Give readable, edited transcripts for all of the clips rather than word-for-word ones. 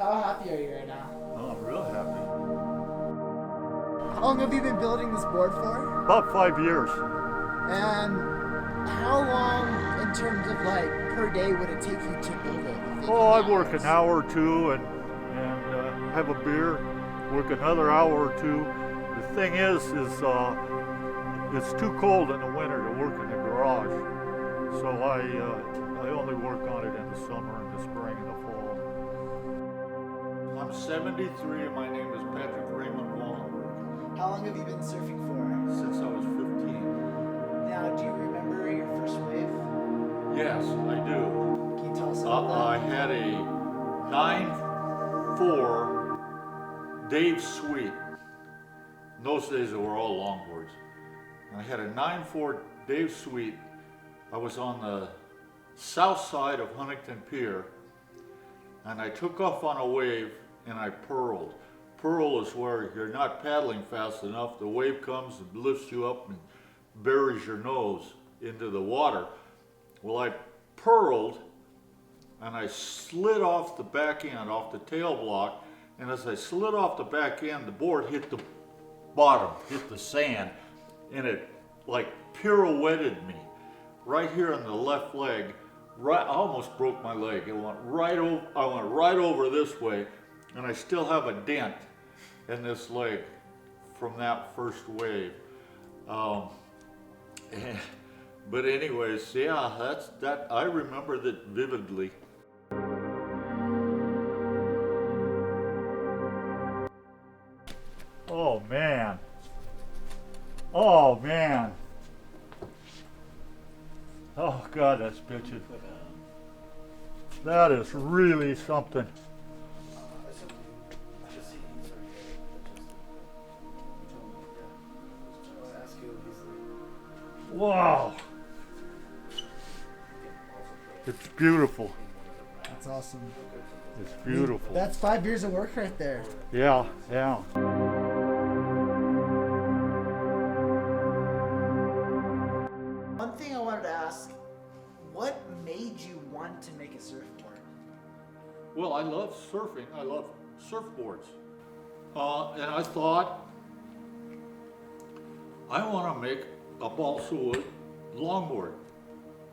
How happy are you right now? Oh, I'm real happy. How long have you been building this board for? About 5 years. And how long, in terms of like per day, would it take you to build it? Oh, I work an hour or two and have a beer, work another hour or two. The thing is it's too cold in the winter to work in the garage. So I only work on it in the summer and the spring and the fall. I'm 73 and my name is Patrick Raymond Wallenberg. How long have you been surfing for? Since I was 15. Now, do you remember your first wave? Yes, I do. Can you tell us about that? I had a 9.4 Dave Sweet. In those days, they were all longboards. I had a 9.4 Dave Sweet. I was on the south side of Huntington Pier, and I took off on a wave, and I purled. Purl is where you're not paddling fast enough. The wave comes and lifts you up and buries your nose into the water. Well, I purled, and I slid off the back end, off the tail block, and as I slid off the back end, the board hit the bottom, hit the sand, and it like pirouetted me right here on the left leg. Right, I almost broke my leg. It went right over. I went right over this way, and I still have a dent in this leg from that first wave. But anyways, yeah, that's that. I remember that vividly. Oh man. Oh man. Oh God, that's bitchin'. That is really something. Wow. It's beautiful. That's awesome. It's beautiful. That's 5 years of work right there. Yeah, yeah. One thing I wanted to ask, what made you want to make a surfboard? Well, I love surfing. I love surfboards. And I thought, I want to make a balsa wood longboard.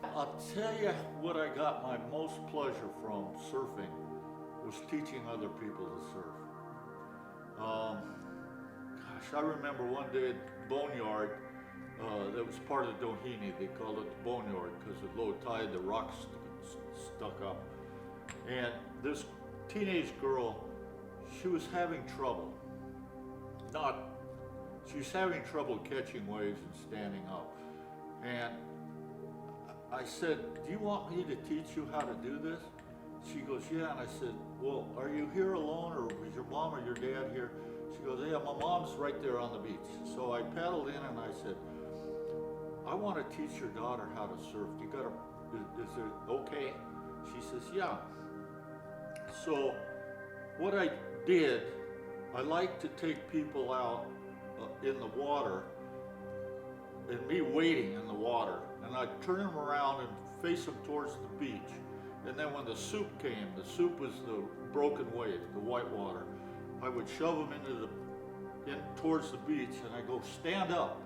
I'll tell you what I got my most pleasure from surfing was teaching other people to surf. Gosh, I remember one day at the Boneyard, that was part of Doheny. They called it the Boneyard because at low tide the rocks stuck up. And this teenage girl, she was having trouble. She was having trouble catching waves and standing up. And I said, do you want me to teach you how to do this? She goes, yeah. And I said, well, are you here alone or is your mom or your dad here? She goes, yeah, my mom's right there on the beach. So I paddled in and I said, I want to teach your daughter how to surf. Is it okay? She says, yeah. So what I did, I like to take people out in the water and me waiting in the water, and I'd turn them around and face them towards the beach. And then when the soup came, the soup was the broken wave, the white water, I would shove them in towards the beach, and I go, stand up,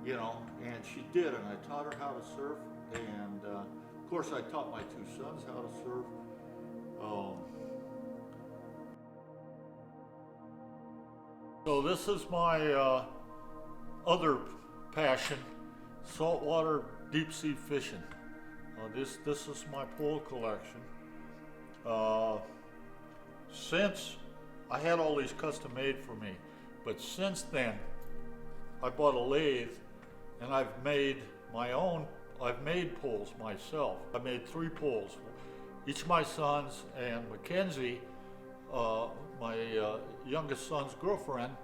you know, and she did, and I taught her how to surf, and of course I taught my two sons how to surf. So this is my other passion, saltwater deep sea fishing. This is my pole collection. Since I had all these custom made for me, but since then I bought a lathe and I've made my own. I've made poles myself. I made 3 poles. Each of my sons and Mackenzie, my youngest son's girlfriend,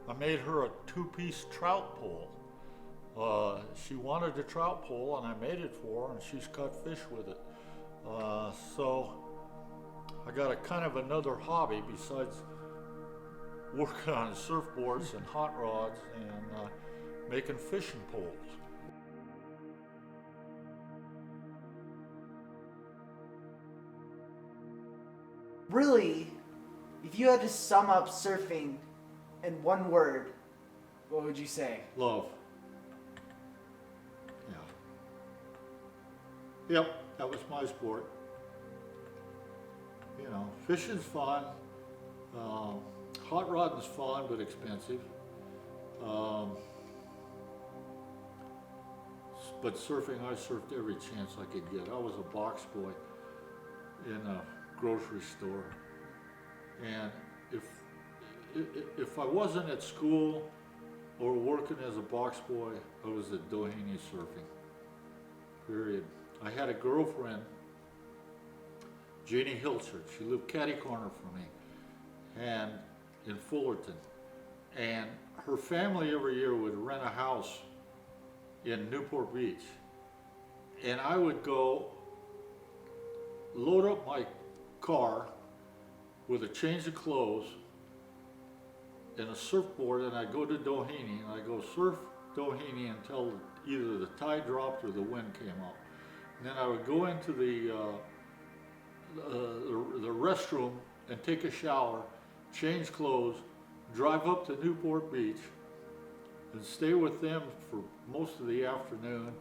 I made her a 2-piece trout pole. She wanted a trout pole and I made it for her, and she's caught fish with it. So I got a kind of another hobby besides working on surfboards and hot rods and making fishing poles. really, if you had to sum up surfing in one word, what would you say? Love. Yeah. Yep, that was my sport. You know, fishing's fun. Hot rodding's fun, but expensive. But surfing, I surfed every chance I could get. I was a box boy in a grocery store. And if I wasn't at school or working as a box boy, I was at Doheny surfing. Period. I had a girlfriend, Jeannie Hilchard. She lived catty corner from me, and in Fullerton. And her family every year would rent a house in Newport Beach. And I would go load up my car with a change of clothes and a surfboard, and I'd go to Doheny, and I'd go surf Doheny until either the tide dropped or the wind came up. And then I would go into the restroom and take a shower, change clothes, drive up to Newport Beach, and stay with them for most of the afternoon.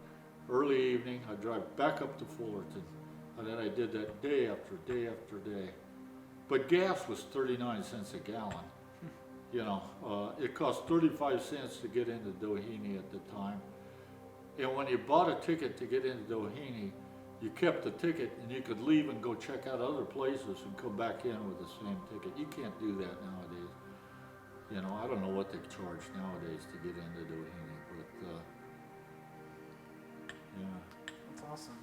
Early evening, I'd drive back up to Fullerton, and then I did that day after day after day. But gas was 39 cents a gallon. You know, it cost 35 cents to get into Doheny at the time. And when you bought a ticket to get into Doheny, you kept the ticket and you could leave and go check out other places and come back in with the same ticket. You can't do that nowadays. You know, I don't know what they charge nowadays to get into Doheny, but yeah. That's awesome.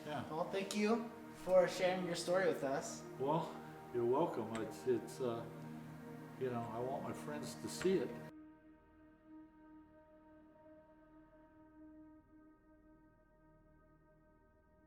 Yeah. Well, thank you for sharing your story with us. Well, you're welcome. It's you know, I want my friends to see it.